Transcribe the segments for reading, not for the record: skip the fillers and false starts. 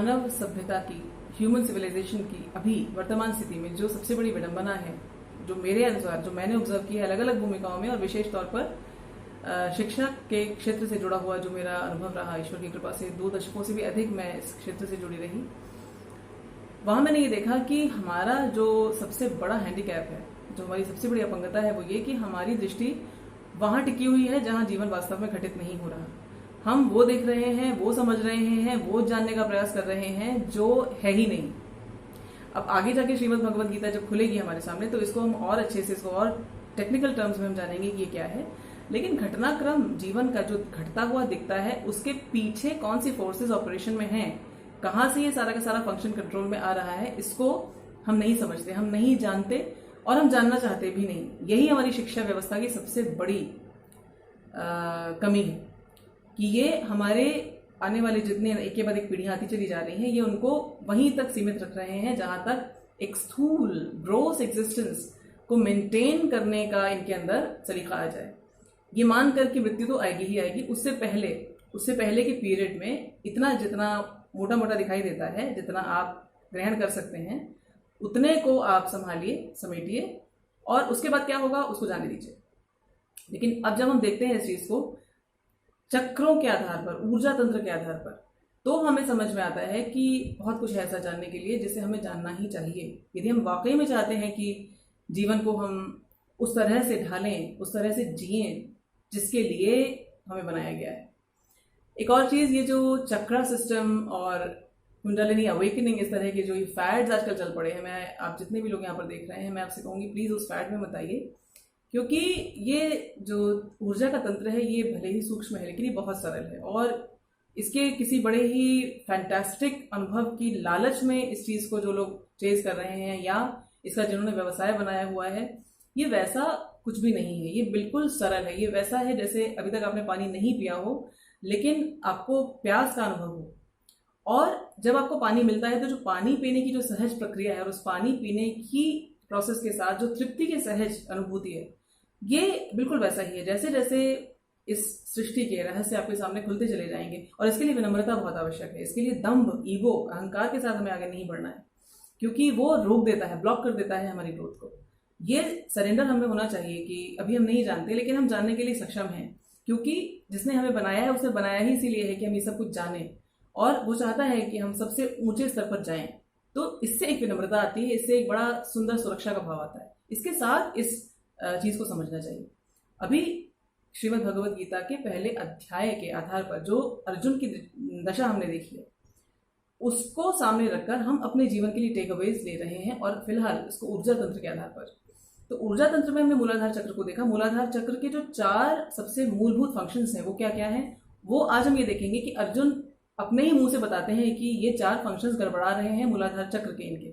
मानव सभ्यता की, human civilisation की अभी वर्तमान स्थिति में जो सबसे बड़ी विडंबना है, जो मेरे अनुसार, जो मैंने ऑब्जर्व किया है अलग अलग भूमिकाओं में, और विशेष तौर पर शिक्षा के क्षेत्र से जुड़ा हुआ जो मेरा अनुभव रहा, ईश्वर की कृपा से 2 दशकों से भी अधिक मैं इस क्षेत्र से जुड़ी रही, वहां मैंने ये देखा कि हमारा जो सबसे बड़ा हैंडीकैप है, जो हमारी सबसे बड़ी अपंगता है, वो ये कि हमारी दृष्टि वहां टिकी हुई है जहां जीवन वास्तव में घटित नहीं हो रहा। हम वो देख रहे हैं, वो समझ रहे हैं, वो जानने का प्रयास कर रहे हैं जो है ही नहीं। अब आगे जाके श्रीमद् भगवद गीता जब खुलेगी हमारे सामने तो इसको हम और अच्छे से, इसको और टेक्निकल टर्म्स में हम जानेंगे कि ये क्या है। लेकिन घटनाक्रम जीवन का जो घटता हुआ दिखता है, उसके पीछे कौन सी फोर्सेस ऑपरेशन में हैं, कहां से ये सारा का सारा फंक्शन कंट्रोल में आ रहा है, इसको हम नहीं समझते, हम नहीं जानते और हम जानना चाहते भी नहीं। यही हमारी शिक्षा व्यवस्था की सबसे बड़ी कमी है कि ये हमारे आने वाले जितने एक के बाद एक पीढ़ियां आती चली जा रही हैं, ये उनको वहीं तक सीमित रख रहे हैं जहां तक एक स्थूल ग्रोस एग्जिस्टेंस को मेंटेन करने का इनके अंदर सलीका आ जाए। ये मान कर कि मृत्यु तो आएगी ही आएगी, उससे पहले के पीरियड में इतना जितना मोटा मोटा दिखाई देता है, जितना आप ग्रहण कर सकते हैं, उतने को आप संभालिए, समेटिए, और उसके बाद क्या होगा उसको जाने दीजिए। लेकिन अब जब हम देखते हैं इस चीज को चक्रों के आधार पर, ऊर्जा तंत्र के आधार पर, तो हमें समझ में आता है कि बहुत कुछ है ऐसा जानने के लिए जिसे हमें जानना ही चाहिए यदि हम वाकई में चाहते हैं कि जीवन को हम उस तरह से ढालें, उस तरह से जिए जिसके लिए हमें बनाया गया है। एक और चीज, ये जो चक्रा सिस्टम और कुंडलिनी अवेकनिंग, इस तरह के जो ये फैड्स आजकल चल पड़े हैं, मैं आप जितने भी लोग यहाँ पर देख रहे हैं, मैं आपसे कहूंगी प्लीज उस फैड में मत आइए, क्योंकि ये जो ऊर्जा का तंत्र है ये भले ही सूक्ष्म है लेकिन ये बहुत सरल है, और इसके किसी बड़े ही फैंटास्टिक अनुभव की लालच में इस चीज को जो लोग चेज कर रहे हैं या इसका जिन्होंने व्यवसाय बनाया हुआ है, ये वैसा कुछ भी नहीं है। ये बिल्कुल सरल है। ये वैसा है जैसे अभी तक आपने पानी नहीं पिया हो लेकिन आपको प्यास का अनुभव हो, और जब आपको पानी मिलता है तो जो पानी पीने की जो सहज प्रक्रिया है और उस पानी पीने की प्रोसेस के साथ जो तृप्ति की सहज अनुभूति है, ये बिल्कुल वैसा ही है जैसे जैसे इस सृष्टि के रहस्य आपके सामने खुलते चले जाएंगे। और इसके लिए विनम्रता बहुत आवश्यक है। इसके लिए दंभ, ईगो, अहंकार के साथ हमें आगे नहीं बढ़ना है, क्योंकि वो रोक देता है, ब्लॉक कर देता है हमारी ग्रोथ को। ये सरेंडर हमें होना चाहिए कि अभी हम नहीं जानते लेकिन हम जानने के लिए सक्षम हैं, क्योंकि जिसने हमें बनाया है उसने बनाया ही इसीलिए है कि हम ये सब कुछ जानें, और वो चाहता है कि हम सबसे ऊंचे स्तर पर जाएं। तो इससे एक विनम्रता आती है, इससे एक बड़ा सुंदर सुरक्षा का भाव आता है। इसके साथ इस चीज को समझना चाहिए। अभी श्रीमद् भगवद गीता के पहले अध्याय के आधार पर जो अर्जुन की दशा हमने देखी है, उसको सामने रखकर हम अपने जीवन के लिए टेक अवेज ले रहे हैं, और फिलहाल इसको ऊर्जा तंत्र के आधार पर। तो ऊर्जा तंत्र में हमने मूलाधार चक्र को देखा। मूलाधार चक्र के जो 4 सबसे मूलभूत फंक्शंस हैं वो क्या क्या हैं, वो आज हम ये देखेंगे कि अर्जुन अपने ही मुंह से बताते हैं कि ये 4 फंक्शंस गड़बड़ा रहे हैं मूलाधार चक्र के इनके,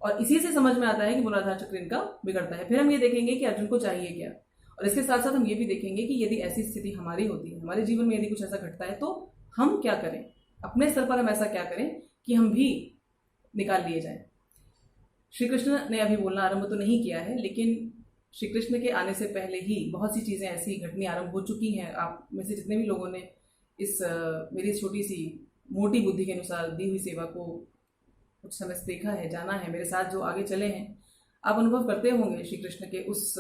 और इसी से समझ में आता है कि मूलाधार चक्र इनका बिगड़ता है। फिर हम ये देखेंगे कि अर्जुन को चाहिए क्या, और इसके साथ साथ हम ये भी देखेंगे कि यदि ऐसी स्थिति हमारी होती है, हमारे जीवन में यदि कुछ ऐसा घटता है, तो हम क्या करें, अपने स्तर पर हम ऐसा क्या करें कि हम भी निकाल लिए जाएं। श्री कृष्ण ने अभी बोलना आरंभ तो नहीं किया है, लेकिन श्री कृष्ण के आने से पहले ही बहुत सी चीजें ऐसी घटनी आरंभ हो चुकी हैं। आप में से जितने भी लोगों ने इस मेरी छोटी सी मोटी बुद्धि के अनुसार दी हुई सेवा को कुछ समय से देखा है, जाना है, मेरे साथ जो आगे चले हैं, आप अनुभव करते होंगे श्री कृष्ण के उस,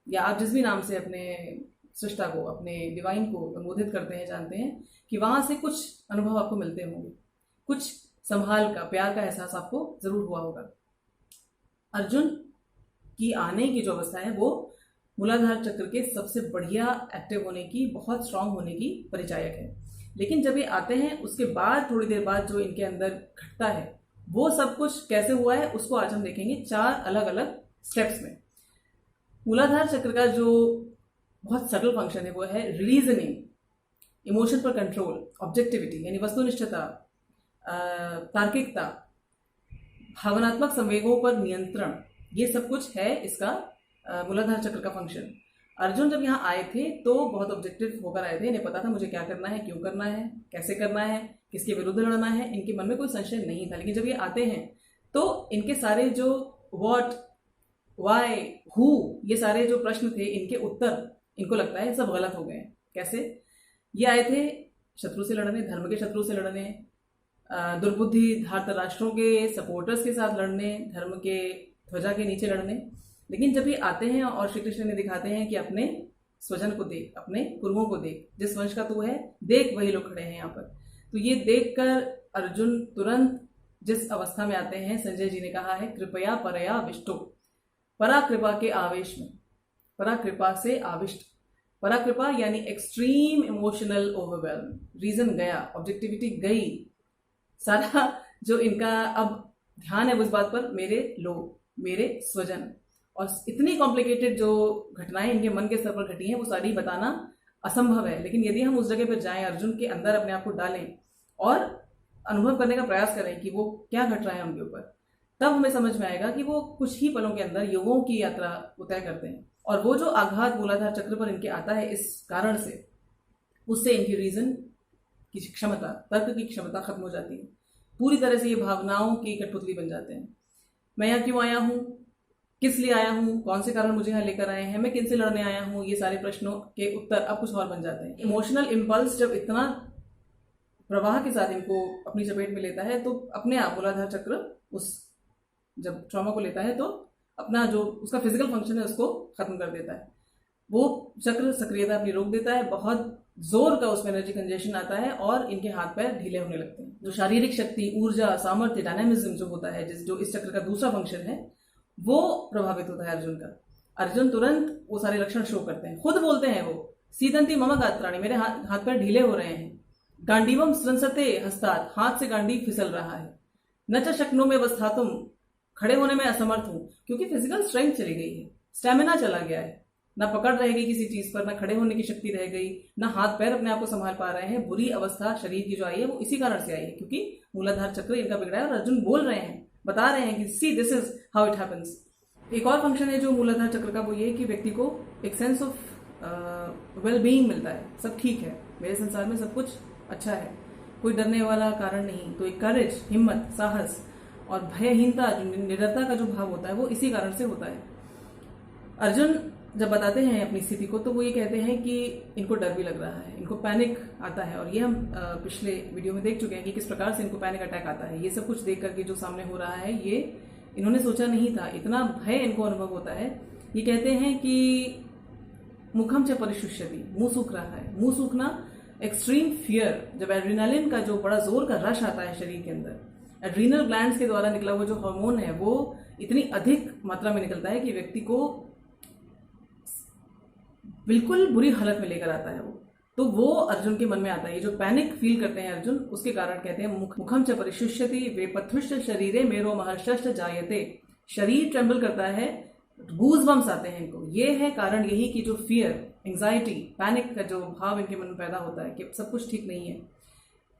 या आप जिस भी नाम से अपने सृष्टा को, अपने डिवाइन को संबोधित करते हैं, जानते हैं कि वहां से कुछ अनुभव आपको मिलते होंगे, कुछ संभाल का, प्यार का एहसास आपको जरूर हुआ होगा। अर्जुन की आने की जो अवस्था है वो मूलाधार चक्र के सबसे बढ़िया एक्टिव होने की, बहुत स्ट्रांग होने की परिचायक है। लेकिन जब ये आते हैं उसके बाद थोड़ी देर बाद जो इनके अंदर घटता है, वो सब कुछ कैसे हुआ है उसको आज हम देखेंगे 4 अलग अलग स्टेप्स में। मूलाधार चक्र का जो बहुत सटल फंक्शन है वो है रीजनिंग, इमोशन पर कंट्रोल, ऑब्जेक्टिविटी यानी वस्तुनिष्ठता, तार्किकता, भावनात्मक संवेगों पर नियंत्रण, ये सब कुछ है इसका मूलाधार चक्र का फंक्शन। अर्जुन जब यहाँ आए थे तो बहुत ऑब्जेक्टिव होकर आए थे, इन्हें पता था मुझे क्या करना है, क्यों करना है, कैसे करना है, किसके विरुद्ध लड़ना है, इनके मन में कोई संशय नहीं था। लेकिन जब ये आते हैं तो इनके सारे जो व्हाट, व्हाई, हु, ये सारे जो प्रश्न थे, इनके उत्तर इनको लगता है सब गलत हो गए। कैसे? ये आए थे शत्रु से लड़ने, धर्म के शत्रु से लड़ने, दुर्बुद्धि धृतराष्ट्रों के सपोर्टर्स के साथ लड़ने, धर्म के ध्वजा के नीचे लड़ने। लेकिन जब ये आते हैं और श्री कृष्ण ने दिखाते हैं कि अपने स्वजन को देख, अपने कुरुओं को देख, जिस वंश का तू है देख, वही लोग खड़े हैं यहाँ पर। तो ये देखकर अर्जुन तुरंत जिस अवस्था में आते हैं, संजय जी ने कहा है कृपया परया विष्टो, पराकृपा के आवेश में, पराकृपा से आविष्ट। पराकृपा यानी एक्सट्रीम इमोशनल ओवरवेलम, रीजन गया, ऑब्जेक्टिविटी गई, सारा जो इनका अब ध्यान है उस बात पर, मेरे लोग, मेरे स्वजन, और इतनी कॉम्प्लिकेटेड जो घटनाएं इनके मन के स्तर पर घटी हैं वो सारी बताना असंभव है। लेकिन यदि हम उस जगह पर जाएं, अर्जुन के अंदर अपने आप को डालें और अनुभव करने का प्रयास करें कि वो क्या घट रहा है उनके ऊपर, तब हमें समझ में आएगा कि वो कुछ ही पलों के अंदर युगों की यात्रा तय करते हैं। और वो जो आघात मूलाधार चक्र पर इनके आता है इस कारण से, उससे इनकी रीजन की क्षमता, तर्क की क्षमता खत्म हो जाती है। पूरी तरह से ये भावनाओं की कठपुतली बन जाते हैं। मैं यहाँ क्यों आया हूँ, किस लिए आया हूँ, कौन से कारण मुझे यहाँ लेकर आए हैं, मैं किन से लड़ने आया हूँ, ये सारे प्रश्नों के उत्तर अब कुछ और बन जाते हैं। इमोशनल इम्पल्स जब इतना प्रवाह के साथ इनको अपनी चपेट में लेता है तो अपने आप मूलाधार चक्र उस जब ट्रॉमा को लेता है तो अपना जो उसका फिजिकल फंक्शन है उसको खत्म कर देता है। वो चक्र सक्रियता अपनी रोक देता है, बहुत जोर का उसमें एनर्जी कंजेशन आता है और इनके हाथ पैर ढीले होने लगते हैं। जो शारीरिक शक्ति, ऊर्जा, सामर्थ्य, डायनामिज्म जो होता है, जो इस चक्र का दूसरा फंक्शन है, वो प्रभावित होता है अर्जुन का। अर्जुन तुरंत वो सारे लक्षण शो करते हैं, खुद बोलते हैं वो, सीदंती मम गात्राणि, मेरे हाथ पैर ढीले हो रहे हैं, गांडीवम स्रंसते हस्तात्, हाथ से गांडी फिसल रहा है, न च शक्नोमि वस्थातुम, खड़े होने में असमर्थ हूं, क्योंकि फिजिकल स्ट्रेंथ चली गई है, स्टेमिना चला गया है, ना पकड़ रह गई किसी चीज पर, ना खड़े होने की शक्ति रह गई, ना हाथ पैर अपने आप को संभाल पा रहे हैं। बुरी अवस्था शरीर की जो आई है वो इसी कारण से आई है, क्योंकि मूलाधार चक्र इनका बिगड़ा है। और अर्जुन बोल रहे हैं, बता रहे हैं कि see this is how it happens. एक और फंक्शन है जो मूलाधार चक्र का, वो ये कि व्यक्ति को एक सेंस ऑफ वेल बीइंग मिलता है, सब ठीक है, मेरे संसार में सब कुछ अच्छा है, कोई डरने वाला कारण नहीं। तो एक करेज, हिम्मत, साहस और भयहीनता, निडरता का जो भाव होता है वो इसी कारण से होता है। अर्जुन जब बताते हैं अपनी स्थिति को तो वो ये कहते हैं कि इनको डर भी लग रहा है, इनको पैनिक आता है। और ये हम पिछले वीडियो में देख चुके हैं कि किस प्रकार से इनको पैनिक अटैक आता है। ये सब कुछ देख करके जो सामने हो रहा है ये इन्होंने सोचा नहीं था, इतना भय इनको अनुभव होता है। ये कहते हैं कि मुखम च परिशुष्यति, मुंह सूख रहा है। मुंह सूखना एक्सट्रीम फियर, जब एड्रेनालिन का जो बड़ा जोर का रश आता है शरीर के अंदर, एड्रीनल ग्लैंड्स के द्वारा निकला हुआ जो हार्मोन है वो इतनी अधिक मात्रा में निकलता है कि व्यक्ति को बिल्कुल बुरी हालत में लेकर आता है वो अर्जुन के मन में आता है। ये जो पैनिक फील करते हैं अर्जुन, उसके कारण कहते हैं मुखम च परिशुष्यति वेपथुष्ट शरीरे मेरो महर्षश्च जायते, शरीर ट्रेम्बल करता है, गूज़बम्स आते हैं इनको। ये है कारण यही कि जो फियर, एंजाइटी, पैनिक का जो भाव इनके मन में पैदा होता है कि सब कुछ ठीक नहीं है।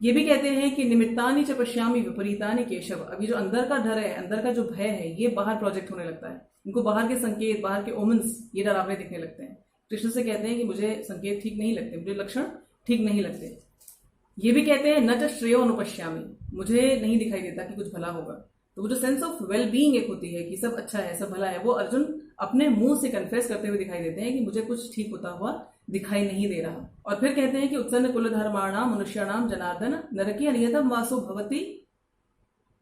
ये भी कहते हैं कि निमित्तानि च पश्यामि विपरीतानि केशव, अभी जो अंदर का डर है, अंदर का जो भय है, ये बाहर प्रोजेक्ट होने लगता है। इनको बाहर के संकेत, बाहर के ओमेंस ये डरावने दिखने लगते हैं। कृष्ण से कहते हैं कि मुझे संकेत ठीक नहीं लगते, मुझे लक्षण ठीक नहीं लगते। ये भी कहते हैं न च श्रेयो अनुपश्यामि, मुझे नहीं दिखाई देता कि कुछ भला होगा। तो वो जो सेंस ऑफ वेल बीइंग एक होती है कि सब अच्छा है, सब भला है, वो अर्जुन अपने मुंह से कन्फेस करते हुए दिखाई देते हैं कि मुझे कुछ ठीक होता हुआ दिखाई नहीं दे रहा। और फिर कहते हैं कि उत्सन्न कुल धर्माणाम मनुष्याणाम जनार्दन नरकी अनियतम वासो भवति,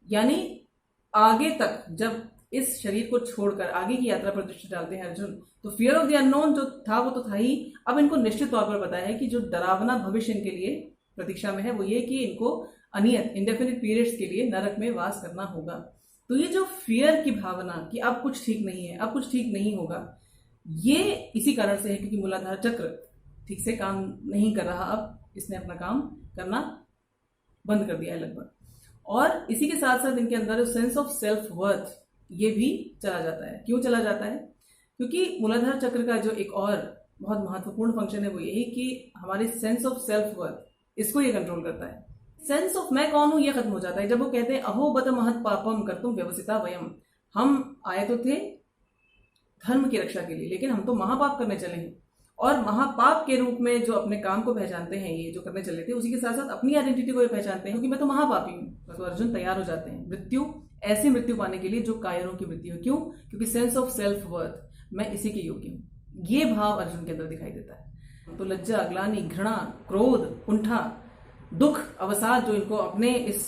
यानी आगे तक जब इस शरीर को छोड़कर आगे की यात्रा पर दृष्टि डालते हैं अर्जुन, तो फियर ऑफ द अननोन जो था वो तो था ही, अब इनको निश्चित तौर पर पता है कि जो डरावना भविष्य इनके लिए प्रतीक्षा में है वो ये कि इनको अनियत इंडेफिनिट पीरियड्स के लिए नरक में वास करना होगा। तो ये जो फियर की भावना कि अब कुछ ठीक नहीं है, अब कुछ ठीक नहीं होगा, ये इसी कारण से है क्योंकि मूलाधार चक्र ठीक से काम नहीं कर रहा। अब इसने अपना काम करना बंद कर दिया है लगभग। और इसी के साथ साथ इनके अंदर सेंस ऑफ सेल्फ वर्थ ये भी चला जाता है। क्यों चला जाता है? क्योंकि मूलाधार चक्र का जो एक और बहुत महत्वपूर्ण फंक्शन है वो यही कि हमारे सेंस ऑफ सेल्फ वर्थ, इसको ये कंट्रोल करता है। सेंस ऑफ मैं कौन हूं ये खत्म हो जाता है जब वो कहते हैं अहो बत महत पापम कर्तुम व्यवसिता वयम, हम आए तो थे धर्म की रक्षा के लिए, लेकिन हम तो महापाप करने चले हैं। और महापाप के रूप में जो अपने काम को पहचानते हैं, ये जो करने चले थे, उसी के साथ साथ अपनी आइडेंटिटी को भी पहचानते हैं क्योंकि मैं तो महापापी हूं। तो अर्जुन तैयार हो जाते हैं मृत्यु, ऐसी मृत्यु पाने के लिए जो कायरों की मृत्यु है। क्यों? क्योंकि सेंस ऑफ सेल्फ वर्थ, मैं इसी के योग्य हूं, ये भाव अर्जुन के अंदर दिखाई देता है। तो लज्जा, ग्लानि, घृणा, क्रोध, कुंठा, दुख, अवसाद जो इनको अपने इस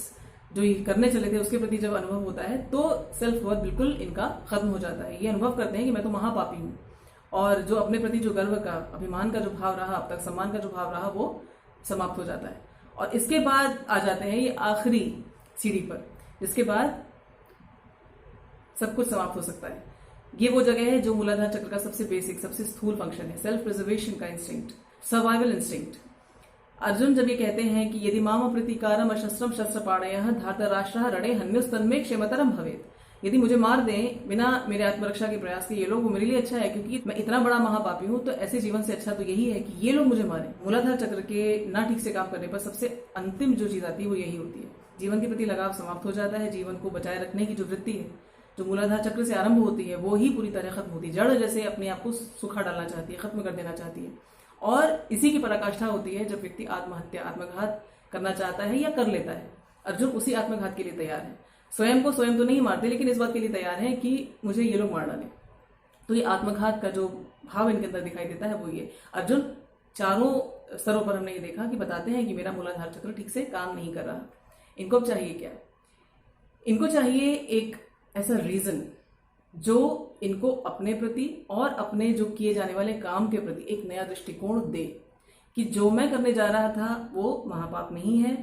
जो ये करने चले थे उसके प्रति जब अनुभव होता है तो सेल्फ वर्थ बिल्कुल इनका खत्म हो जाता है। ये अनुभव करते हैं कि मैं तो महापापी हूँ, और जो अपने प्रति जो गर्व का, अभिमान का जो भाव रहा, अब तक सम्मान का जो भाव रहा, वो समाप्त हो जाता है। और इसके बाद आ जाते हैं ये आखिरी सीढ़ी पर, जिसके बाद सब कुछ समाप्त हो सकता है। ये वो जगह है जो मूलाधार चक्र का सबसे बेसिक, सबसे स्थूल फंक्शन है, सेल्फ प्रिजर्वेशन का इंस्टिंक्ट, सर्वाइवल इंस्टिंक्ट। अर्जुन जब ये कहते हैं कि यदि माम प्रतीकारम अशस्त्रम शस्त्र पाणयः धार्तराष्ट्रः रणे हन्युस्तन्मे क्षेमतरम भवेत्, यदि मुझे मार दें बिना मेरे आत्मरक्षा के प्रयास के ये लोग, वो मेरे लिए अच्छा है, क्योंकि मैं इतना बड़ा महापापी हूं, तो ऐसे जीवन से अच्छा तो यही है कि ये लोग मुझे मारें। मूलाधार चक्र के ना ठीक से काम करने पर सबसे अंतिम जो चीज आती है वो यही होती है, जीवन के प्रति लगाव समाप्त हो जाता है। जीवन को बचाए रखने की जो वृत्ति है जो मूलाधार चक्र से आरंभ होती है वो ही पूरी तरह खत्म होती है। जड़ जैसे अपने आप को सुखा डालना चाहती है, खत्म कर देना चाहती है, और इसी की पराकाष्ठा होती है जब व्यक्ति आत्महत्या, आत्मघात करना चाहता है या कर लेता है। अर्जुन उसी आत्मघात के लिए तैयार है, स्वयं को स्वयं तो नहीं मारते, लेकिन इस बात के लिए तैयार है कि मुझे ये लोग मार डालें। तो ये आत्मघात का जो भाव इनके अंदर दिखाई देता है वो ये। अर्जुन चारों स्तरों पर हमने ये देखा कि बताते हैं कि मेरा मूलाधार चक्र ठीक से काम नहीं कर रहा। इनको अब चाहिए क्या? इनको चाहिए एक ऐसा रीजन जो इनको अपने प्रति और अपने जो किए जाने वाले काम के प्रति एक नया दृष्टिकोण दे कि जो मैं करने जा रहा था वो महापाप नहीं है,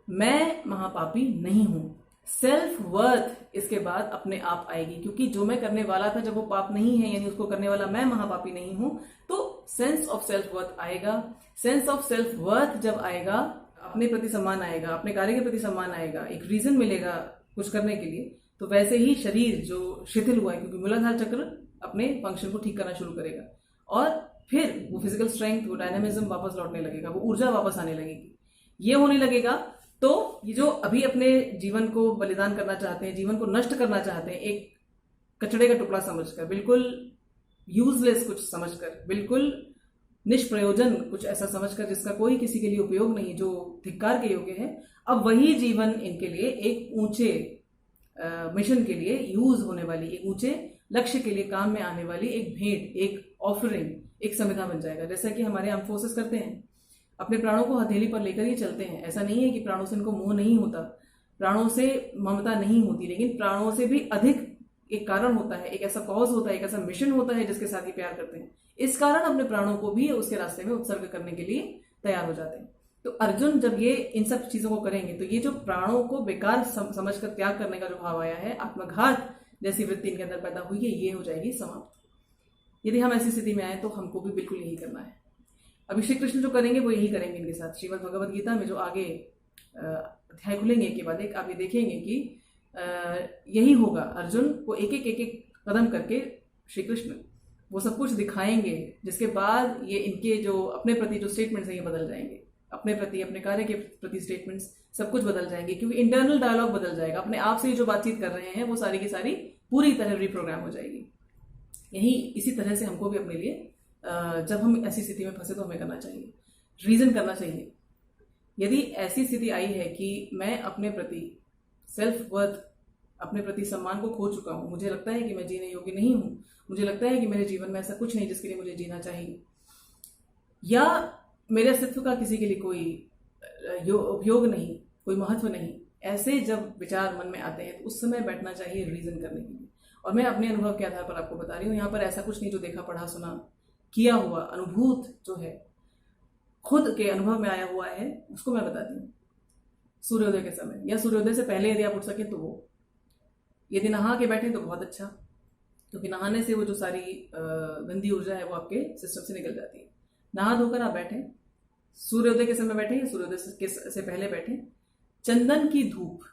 मैं महापापी नहीं हूं। सेल्फ वर्थ इसके बाद अपने आप आएगी, क्योंकि जो मैं करने वाला था जब वो पाप नहीं है, यानी उसको करने वाला मैं महापापी नहीं हूं, तो सेंस ऑफ सेल्फ वर्थ आएगा। सेंस ऑफ सेल्फ वर्थ जब आएगा, अपने प्रति सम्मान आएगा, अपने कार्य के प्रति सम्मान आएगा, एक रीजन मिलेगा कुछ करने के लिए। तो वैसे ही शरीर जो शिथिल हुआ है, क्योंकि मूलाधार चक्र अपने फंक्शन को ठीक करना शुरू करेगा, और फिर वो फिजिकल स्ट्रेंथ, वो डायनामिज्म वापस लौटने लगेगा, वो ऊर्जा वापस आने लगेगी। ये होने लगेगा तो ये जो अभी अपने जीवन को बलिदान करना चाहते हैं, जीवन को नष्ट करना चाहते हैं, एक कचड़े का टुकड़ा समझकर, बिल्कुल यूजलेस कुछ समझकर, बिल्कुल निष्प्रयोजन कुछ ऐसा समझकर जिसका कोई किसी के लिए उपयोग नहीं, जो धिक्कार के योग्य है, अब वही जीवन इनके लिए एक ऊंचे मिशन के लिए यूज होने वाली, एक ऊंचे लक्ष्य के लिए काम में आने वाली एक भेंट, एक ऑफरिंग, एक संविधा बन जाएगा। जैसा कि हमारे आर्म फोर्सेस करते हैं, अपने प्राणों को हथेली पर लेकर ही चलते हैं। ऐसा नहीं है कि प्राणों से इनको मोह नहीं होता, प्राणों से ममता नहीं होती, लेकिन प्राणों से भी अधिक एक कारण होता है, एक ऐसा कॉज होता है, एक ऐसा मिशन होता है जिसके साथ ही प्यार करते हैं। इस कारण अपने प्राणों को भी उसके रास्ते में उत्सर्ग करने के लिए तैयार हो जाते हैं। तो अर्जुन जब ये इन सब चीजों को करेंगे तो ये जो प्राणों को बेकार समझकर त्याग करने का जो भाव आया है, आत्मघात जैसी वृत्ति इनके अंदर पैदा हुई है, ये हो जाएगी समाप्त। यदि हम ऐसी स्थिति में आए तो हमको भी बिल्कुल यही करना है। अभी श्री कृष्ण जो करेंगे वो यही करेंगे इनके साथ। श्रीमद् भगवद गीता में जो आगे अध्याय खुलेंगे के बाद आप ये देखेंगे कि यही होगा। अर्जुन को एक एक कदम करके श्री कृष्ण वो सब कुछ दिखाएंगे, जिसके बाद ये इनके जो अपने प्रति जो स्टेटमेंट्स हैं ये बदल जाएंगे, अपने प्रति, अपने कार्य के प्रति स्टेटमेंट्स सब कुछ बदल जाएंगे, क्योंकि इंटरनल डायलॉग बदल जाएगा। अपने आप से जो बातचीत कर रहे हैं वो सारी की सारी पूरी तरह रिप्रोग्राम हो जाएगी। यही इसी तरह से हमको भी अपने लिए जब हम ऐसी स्थिति में फंसे तो हमें करना चाहिए, रीजन करना चाहिए। यदि ऐसी स्थिति आई है कि मैं अपने प्रति सेल्फ वर्थ, अपने प्रति सम्मान को खो चुका हूं, मुझे लगता है कि मैं जीने योग्य नहीं हूं, मुझे लगता है कि मेरे जीवन में ऐसा कुछ नहीं जिसके लिए मुझे जीना चाहिए, या मेरे अस्तित्व का किसी के लिए कोई उपयोग नहीं, कोई महत्व नहीं, ऐसे जब विचार मन में आते हैं तो उस समय बैठना चाहिए रीजन करने के लिए। और मैं अपने अनुभव के आधार पर आपको बता रही हूँ, यहाँ पर ऐसा कुछ नहीं जो देखा पढ़ा सुना किया हुआ, अनुभूत जो है, खुद के अनुभव में आया हुआ है, उसको मैं बताती हूँ। सूर्योदय के समय या सूर्योदय से पहले यदि आप उठ सके तो वो, यदि नहा के बैठे तो बहुत अच्छा, क्योंकि नहाने से वो जो सारी गंदी ऊर्जा है वो आपके सिस्टम से निकल जाती है। नहा धोकर आप बैठे, सूर्योदय के समय बैठे या सूर्योदय से पहले बैठे, चंदन की धूप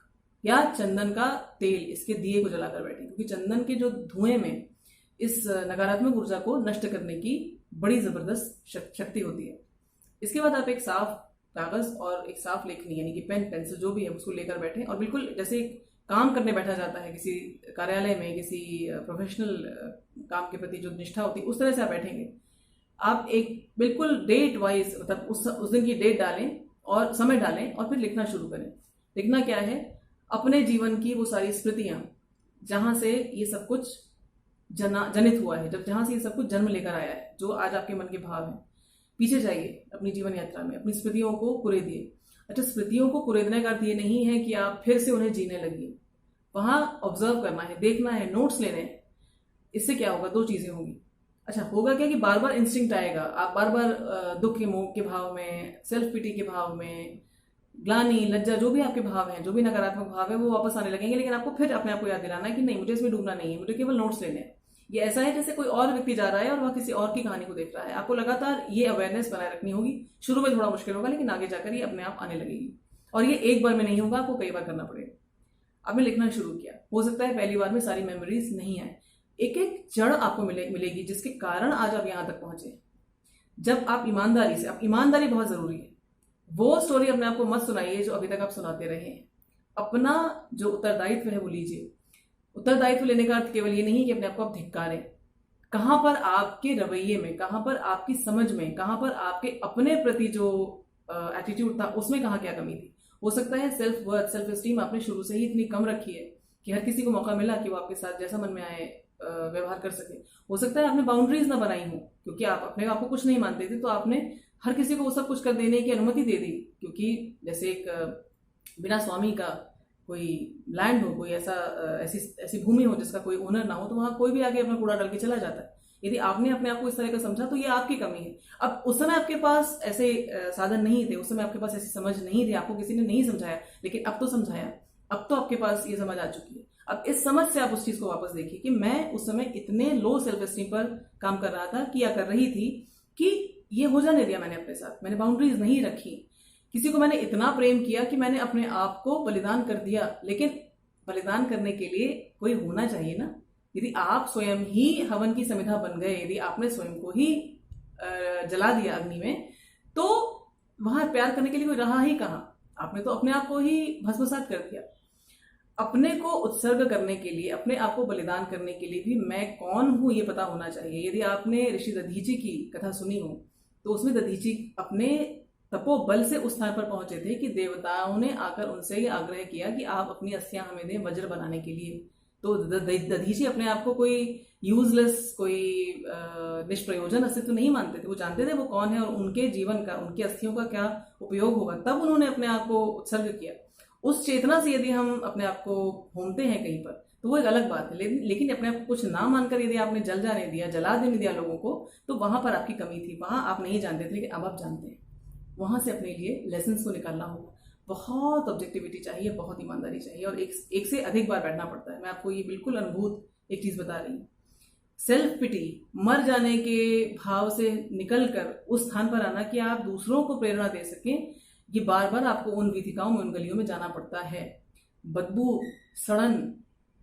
या चंदन का तेल, इसके दिए को जलाकर बैठे, क्योंकि चंदन के जो धुएं में इस नकारात्मक ऊर्जा को नष्ट करने की बड़ी जबरदस्त शक्ति होती है। इसके बाद आप एक साफ कागज और एक साफ लेखनी यानी कि पेन पेंसिल जो भी है उसको लेकर बैठे, और बिल्कुल जैसे काम करने बैठा जाता है किसी कार्यालय में, किसी प्रोफेशनल काम के प्रति जो निष्ठा होती है, उस तरह से आप बैठेंगे। आप एक बिल्कुल डेट वाइज, मतलब उस दिन की डेट डालें और समय डालें और फिर लिखना शुरू करें। लिखना क्या है? अपने जीवन की वो सारी स्मृतियां जहां से ये सब कुछ जनित हुआ है, जहां से ये सब कुछ जन्म लेकर आया है, जो आज आपके मन के भाव हैं। पीछे जाइए अपनी जीवन यात्रा में, अपनी स्मृतियों को कुरेदिए अच्छा, स्मृतियों को कुरेदने का अर्थ ये नहीं है कि आप फिर से उन्हें जीने लगिए। वहां ऑब्जर्व करना है, देखना है, नोट्स लेने हैं। इससे क्या होगा, दो चीजें होंगी। अच्छा, होगा क्या कि बार बार इंस्टिंक्ट आएगा, आप बार बार दुख के मोह के भाव में, सेल्फ पिटी के भाव में, ग्लानि, लज्जा, जो भी आपके भाव हैं, जो भी नकारात्मक भाव है, वो वापस आने लगेंगे। लेकिन आपको फिर अपने आप को याद दिलाना है कि नहीं, मुझे इसमें डूबना नहीं है, मुझे केवल नोट्स लेने हैं। ये ऐसा है जैसे कोई और व्यक्ति जा रहा है और वह किसी और की कहानी को देख रहा है। आपको लगातार ये अवेयरनेस बनाए रखनी होगी। शुरू में थोड़ा मुश्किल होगा, लेकिन आगे जाकर ये अपने आप आने लगेगी। और ये एक बार में नहीं होगा, आपको कई बार करना पड़ेगा। आपने लिखना शुरू किया, हो सकता है पहली बार में सारी मेमोरीज नहीं आए, एक एक जड़ आपको मिलेगी जिसके कारण आज आप यहां तक पहुंचे। जब आप ईमानदारी से, अब ईमानदारी बहुत जरूरी है। वो स्टोरी अपने आप को मत सुनाइए जो अभी तक आप सुनाते रहे हैं। अपना जो उत्तरदायित्व है वो लीजिए। उत्तरदायित्व लेने का अर्थ केवल ये नहीं कि अपने आप को आप धिक्कारें। कहां पर आपके रवैये में, कहां पर आपकी समझ में, कहां पर आपके अपने प्रति जो एटीट्यूड था उसमें कहां क्या कमी थी। हो सकता है सेल्फ वर्थ, सेल्फ एस्टीम आपने शुरू से ही इतनी कम रखी है कि हर किसी को मौका मिला कि वो आपके साथ जैसा मन में आए व्यवहार कर सके। हो सकता है आपने बाउंड्रीज ना बनाई हो, क्योंकि आप अपने आप को कुछ नहीं मानते थे, तो आपने हर किसी को वो सब कुछ कर देने की अनुमति दे दी। क्योंकि जैसे एक बिना स्वामी का कोई लैंड हो, कोई ऐसी भूमि हो जिसका कोई ओनर ना हो, तो वहां कोई भी आगे अपना कूड़ा डाल के चला जाता है। यदि आपने अपने आप को इस तरह का समझा तो ये आपकी कमी है। अब उस समय आपके पास ऐसे साधन नहीं थे, उस समय आपके पास ऐसी समझ नहीं थी, आपको किसी ने नहीं समझाया, लेकिन अब तो समझाया, अब तो आपके पास ये समझ आ चुकी है। अब इस समझ से आप उस चीज को वापस देखिए कि मैं उस समय इतने लो सेल्फ एस्टीम पर काम कर रहा था, किया कर रही थी, कि ये हो जाने दिया मैंने अपने साथ। मैंने बाउंड्रीज नहीं रखी। किसी को मैंने इतना प्रेम किया कि मैंने अपने आप को बलिदान कर दिया। लेकिन बलिदान करने के लिए कोई होना चाहिए ना। यदि आप स्वयं ही हवन की समिधा बन गए, यदि आपने स्वयं को ही जला दिया अग्नि में, तो वहां प्यार करने के लिए कोई रहा ही कहां। आपने तो अपने आप को ही भस्मसात कर दिया। अपने को उत्सर्ग करने के लिए, अपने आप को बलिदान करने के लिए भी मैं कौन हूं ये पता होना चाहिए। यदि आपने ऋषि दधीची की कथा सुनी हो, तो उसमें दधीची अपने तपोबल से उस स्थान पर पहुंचे थे कि देवताओं ने आकर उनसे ये आग्रह किया कि आप अपनी अस्थियां हमें दें वज्र बनाने के लिए। तो दधीची अपने आप को कोई यूजलेस, कोई निष्प्रयोजन अस्तित्व नहीं मानते थे। वो जानते थे वो कौन है और उनके जीवन का, उनकी अस्थियों का क्या उपयोग होगा। तब उन्होंने अपने आप को उत्सर्ग किया। उस चेतना से यदि हम अपने आप को होमते हैं कहीं पर, तो वो एक अलग बात है। लेकिन अपने आप को कुछ ना मानकर यदि आपने जल जाने दिया, जला देने दिया लोगों को, तो वहां पर आपकी कमी थी। वहां आप नहीं जानते थे, लेकिन अब आप जानते हैं। वहां से अपने लिए लेसन को निकालना होगा। बहुत ऑब्जेक्टिविटी चाहिए, बहुत ईमानदारी चाहिए, और एक से अधिक बार बैठना पड़ता है। मैं आपको ये बिल्कुल अनुभूत एक चीज बता रही हूँ। सेल्फ पिटी, मर जाने के भाव से निकलकर उस स्थान पर आना कि आप दूसरों को प्रेरणा दे सकें, ये बार बार आपको उन वीथिकाओं में, उन गलियों में जाना पड़ता है। बदबू, सड़न,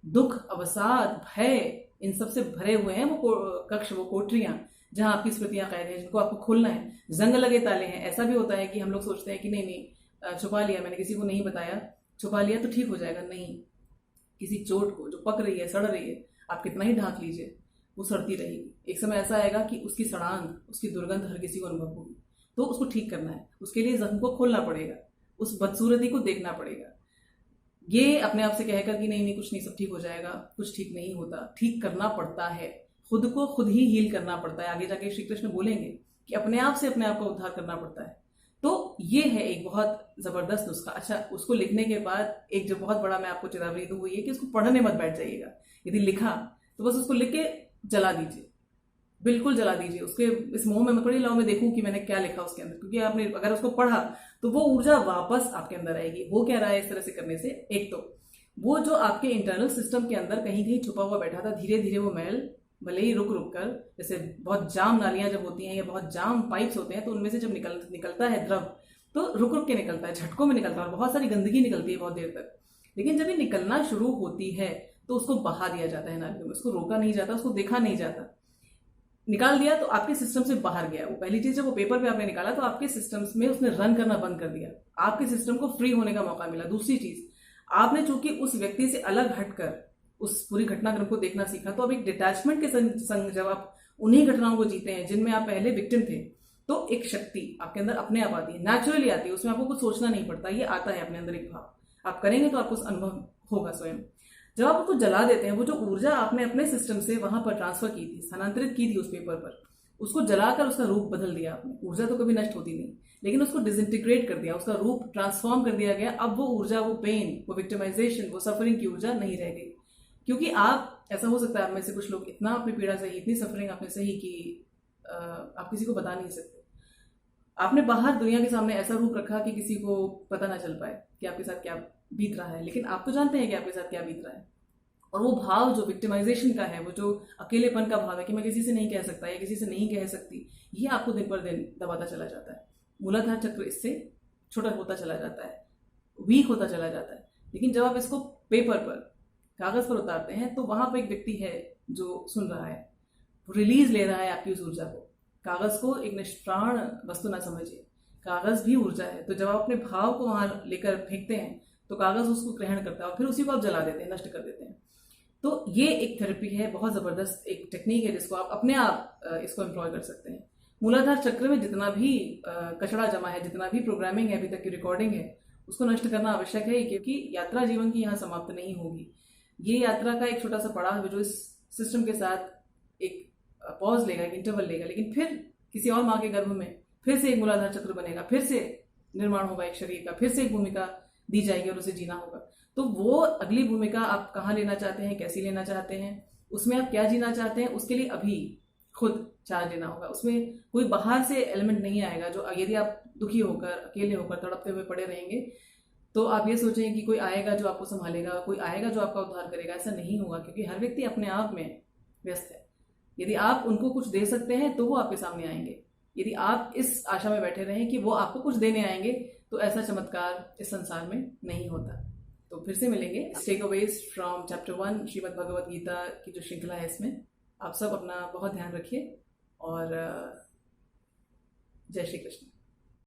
दुख, अवसाद, भय, इन सब से भरे हुए हैं वो कक्ष, वो कोठरियां जहां आपकी स्मृतियां कैद हैं, जिनको आपको खोलना है। जंग लगे ताले हैं। ऐसा भी होता है कि हम लोग सोचते हैं कि नहीं छुपा लिया, मैंने किसी को नहीं बताया, छुपा लिया तो ठीक हो जाएगा। नहीं, किसी चोट को जो पक रही है, सड़ रही है, आप कितना ही ढांक लीजिए, वो सड़ती रहेगी। एक समय ऐसा आएगा कि उसकी सड़ांध, उसकी दुर्गंध हर किसी को अनुभव होगी। तो उसको ठीक करना है, उसके लिए जख्म को खोलना पड़ेगा, उस बदसूरती को देखना पड़ेगा। ये अपने आप से कहकर कि नहीं कुछ नहीं, सब ठीक हो जाएगा, कुछ ठीक नहीं होता। ठीक करना पड़ता है, खुद को खुद ही हील करना पड़ता है। आगे जाके श्री कृष्ण बोलेंगे कि अपने आप से अपने आप का उद्धार करना पड़ता है। तो ये है एक बहुत जबरदस्त नुस्खा। अच्छा, उसको लिखने के बाद एक जो बहुत बड़ा मैं आपको चेतावनी दूं वो ये कि उसको पढ़ने मत बैठ जाइएगा। यदि लिखा तो बस उसको लिख के जला दीजिए, बिल्कुल जला दीजिए। उसके इस मोह में मत पड़ी, लाओ मैं देखूं कि मैंने क्या लिखा उसके अंदर। क्योंकि आपने अगर उसको पढ़ा तो वो ऊर्जा वापस आपके अंदर आएगी। हो क्या रहा है इस तरह से करने से, एक तो वो जो आपके इंटरनल सिस्टम के अंदर कहीं कहीं छुपा हुआ बैठा था, धीरे धीरे वो मैल, भले ही रुक रुक कर, जैसे बहुत जाम नालियां जब होती हैं या बहुत जाम पाइप्स होते हैं, तो उनमें से जब निकलता है द्रव, तो रुक रुक के निकलता है, झटकों में निकलता है, और बहुत सारी गंदगी निकलती है बहुत देर तक। लेकिन जब ये निकलना शुरू होती है तो उसको बहा दिया जाता है नालियों में, उसको रोका नहीं जाता, उसको देखा नहीं जाता। निकाल दिया तो आपके सिस्टम से बाहर गया वो। पहली चीज, जब वो पेपर पे आपने निकाला तो आपके सिस्टम्स में उसने रन करना बंद कर दिया, आपके सिस्टम को फ्री होने का मौका मिला। दूसरी चीज, आपने चूंकि उस व्यक्ति से अलग हटकर उस पूरी घटनाक्रम को देखना सीखा, तो अब एक डिटैचमेंट के संग जब आप उन्हीं घटनाओं को जीते हैं जिनमें आप पहले विक्टिम थे, तो एक शक्ति आपके अंदर अपने आप आती है, नेचुरली आती है। उसमें आपको कुछ सोचना नहीं पड़ता, ये आता है अपने अंदर एक भाव। आप करेंगे तो आपको अनुभव होगा स्वयं। जब आप उसको जला देते हैं, वो जो ऊर्जा आपने अपने सिस्टम से वहां पर ट्रांसफर की थी, स्थानांतरित की थी उस पेपर पर, उसको जलाकर उसका रूप बदल दिया आपने। ऊर्जा तो कभी नष्ट होती नहीं, लेकिन उसको डिसइंटीग्रेट कर दिया, उसका रूप ट्रांसफॉर्म कर दिया गया। अब वो ऊर्जा, वो पेन, वो विक्टिमाइजेशन, वो सफरिंग की ऊर्जा नहीं रह गई। क्योंकि आप, ऐसा हो सकता है आप में से कुछ लोग इतना अपनी पीड़ा सही, इतनी सफरिंग आपने सही कि आप किसी को बता नहीं सकते। आपने बाहर दुनिया के सामने ऐसा रूप रखा कि किसी को पता ना चल पाए कि आपके साथ क्या बीत रहा है, लेकिन आप तो जानते हैं कि आपके साथ क्या बीत रहा है। और वो भाव जो विक्टिमाइजेशन का है, वो जो अकेलेपन का भाव है कि मैं किसी से नहीं कह सकता या किसी से नहीं कह सकती, ये आपको दिन पर दिन दबाता चला जाता है। मूलाधार चक्र इससे छोटा होता चला जाता है, वीक होता चला जाता है। लेकिन जब आप इसको पेपर पर, कागज पर उतारते हैं, तो वहां पर एक व्यक्ति है जो सुन रहा है, रिलीज ले रहा है आपकी उस ऊर्जा को। कागज को एक निष्प्राण वस्तु ना समझिए, कागज भी ऊर्जा है। तो जब आप अपने भाव को वहां लेकर फेंकते हैं तो कागज उसको ग्रहण करता है और फिर उसी को आप जला देते हैं, नष्ट कर देते हैं। तो ये एक थेरेपी है, बहुत जबरदस्त एक टेक्निक है जिसको आप अपने आप इसको एम्प्लॉय कर सकते हैं। मूलाधार चक्र में जितना भी कचरा जमा है, जितना भी प्रोग्रामिंग है, अभी तक की रिकॉर्डिंग है, उसको नष्ट करना आवश्यक है, क्योंकि यात्रा जीवन की यहाँ समाप्त नहीं होगी। ये यात्रा का एक छोटा सा पड़ाव है जो इस सिस्टम के साथ एक पॉज लेगा, एक इंटरवल लेगा, लेकिन फिर किसी और माँ के गर्भ में फिर से एक मूलाधार चक्र बनेगा, फिर से निर्माण होगा एक शरीर का, फिर से एक भूमिका दी जाएगी और उसे जीना होगा। तो वो अगली भूमिका आप कहाँ लेना चाहते हैं, कैसी लेना चाहते हैं, उसमें आप क्या जीना चाहते हैं, उसके लिए अभी खुद चार्ज लेना होगा। उसमें कोई बाहर से एलिमेंट नहीं आएगा जो, यदि आप दुखी होकर, अकेले होकर, तड़पते हुए पड़े रहेंगे तो आप ये सोचें कि कोई आएगा जो आपको संभालेगा, कोई आएगा जो आपका उद्धार करेगा। ऐसा नहीं होगा, क्योंकि हर व्यक्ति अपने आप में व्यस्त है। यदि आप उनको कुछ दे सकते हैं तो वो आपके सामने आएंगे। यदि आप इस आशा में बैठे रहें कि वो आपको कुछ देने आएंगे, तो ऐसा चमत्कार इस संसार में नहीं होता। तो फिर से मिलेंगे takeaways from chapter 1 Shrimad Bhagavad Gita की जो श्रृंखला है, इसमें आप सब अपना बहुत ध्यान रखिए और जय श्री कृष्ण।